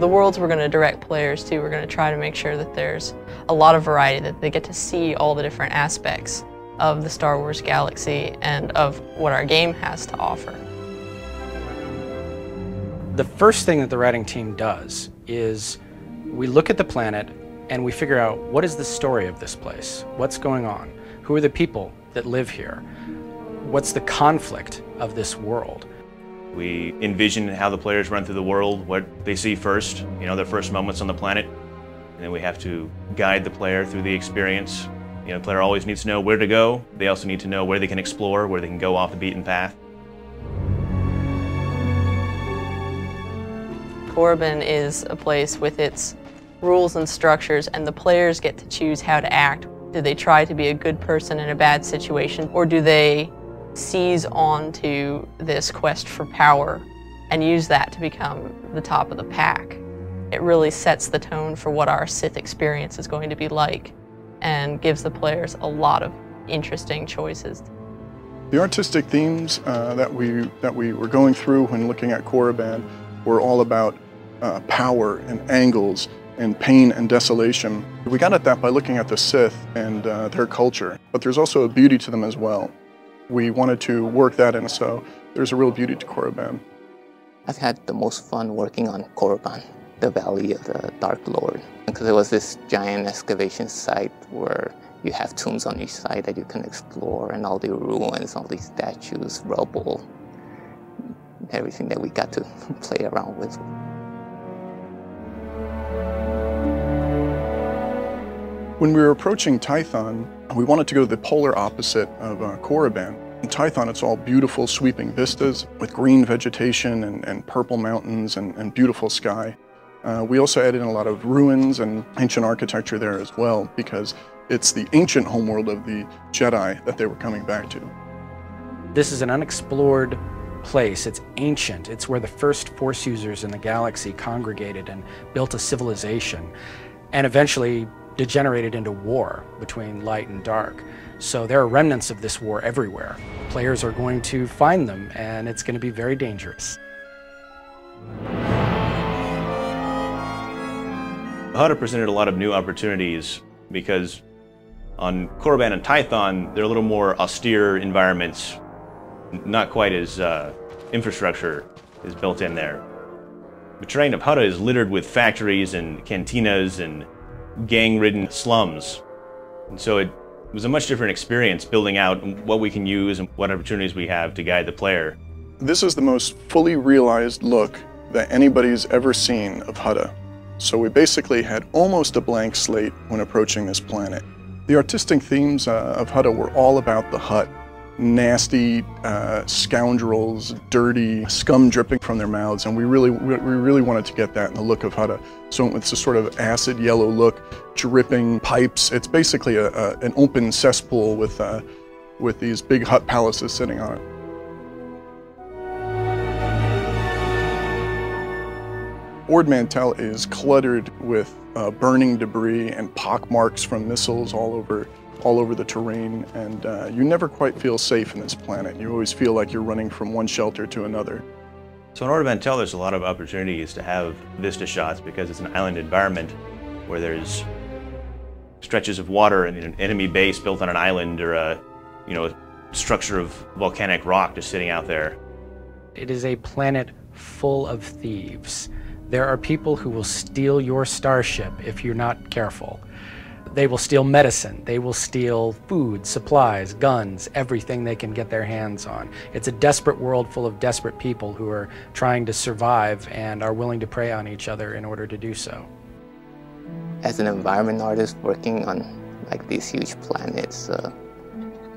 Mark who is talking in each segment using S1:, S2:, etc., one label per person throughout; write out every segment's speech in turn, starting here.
S1: worlds we're going to direct players to, we're going to try to make sure that there's a lot of variety, that they get to see all the different aspects of the Star Wars galaxy and of what our game has to offer.
S2: The first thing that the writing team does is we look at the planet and we figure out what is the story of this place, what's going on, who are the people that live here, what's the conflict of this world.
S3: We envision how the players run through the world, what they see first, their first moments on the planet, and then we have to guide the player through the experience. The player always needs to know where to go. They also need to know where they can explore, where they can go off the beaten path.
S1: Korriban is a place with its rules and structures, and the players get to choose how to act. Do they try to be a good person in a bad situation, or do they seize on to this quest for power and use that to become the top of the pack? It really sets the tone for what our Sith experience is going to be like and gives the players a lot of interesting choices.
S4: The artistic themes that we were going through when looking at Korriban were all about power and angles and pain and desolation. We got at that by looking at the Sith and their culture, but there's also a beauty to them as well. We wanted to work that in, so there's a real beauty to Korriban.
S5: I've had the most fun working on Korriban, the Valley of the Dark Lord, because it was this giant excavation site where you have tombs on each side that you can explore, and all the ruins, all these statues, rubble, everything that we got to play around with.
S4: When we were approaching Tython, we wanted to go to the polar opposite of Korriban. In Tython, it's all beautiful sweeping vistas with green vegetation and purple mountains and beautiful sky. We also added in a lot of ruins and ancient architecture there as well, because it's the ancient homeworld of the Jedi that they were coming back to.
S2: This is an unexplored place. It's ancient. It's where the first Force users in the galaxy congregated and built a civilization, and eventually degenerated into war between light and dark. So there are remnants of this war everywhere. Players are going to find them, and it's going to be very dangerous.
S3: Hutta presented a lot of new opportunities because on Korriban and Tython, they're a little more austere environments, not quite as infrastructure is built in there. The terrain of Hutta is littered with factories and cantinas and gang-ridden slums. And so it was a much different experience building out what we can use and what opportunities we have to guide the player.
S4: This is the most fully realized look that anybody's ever seen of Hutta. So we basically had almost a blank slate when approaching this planet. The artistic themes of Hutta were all about the Hutt. Nasty scoundrels, dirty, scum dripping from their mouths, and we really wanted to get that in the look of Hutta. So it's a sort of acid yellow look, dripping pipes. It's basically an open cesspool with these big Hutt palaces sitting on it. Ord Mantell is cluttered with burning debris and pockmarks from missiles all over the terrain, and you never quite feel safe in this planet. You always feel like you're running from one shelter to another.
S3: So in Ord Mantell, there's a lot of opportunities to have vista shots because it's an island environment where there's stretches of water and an enemy base built on an island, or a structure of volcanic rock just sitting out there.
S2: It is a planet full of thieves. There are people who will steal your starship if you're not careful. They will steal medicine, they will steal food, supplies, guns, everything they can get their hands on. It's a desperate world full of desperate people who are trying to survive and are willing to prey on each other in order to do so.
S5: As an environment artist working on these huge planets,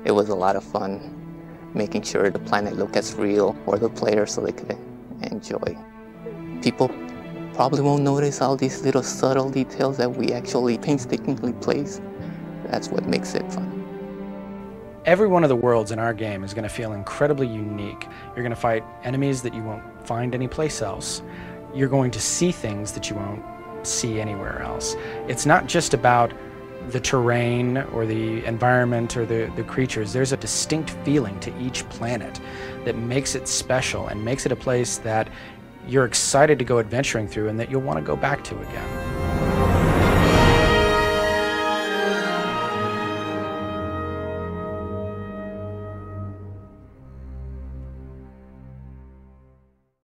S5: it was a lot of fun making sure the planet looked as real for the players so they could enjoy. People probably won't notice all these little subtle details that we actually painstakingly place. That's what makes it fun.
S2: Every one of the worlds in our game is going to feel incredibly unique. You're going to fight enemies that you won't find anyplace else. You're going to see things that you won't see anywhere else. It's not just about the terrain or the environment or the creatures. There's a distinct feeling to each planet that makes it special and makes it a place that you're excited to go adventuring through and that you'll want to go back to again.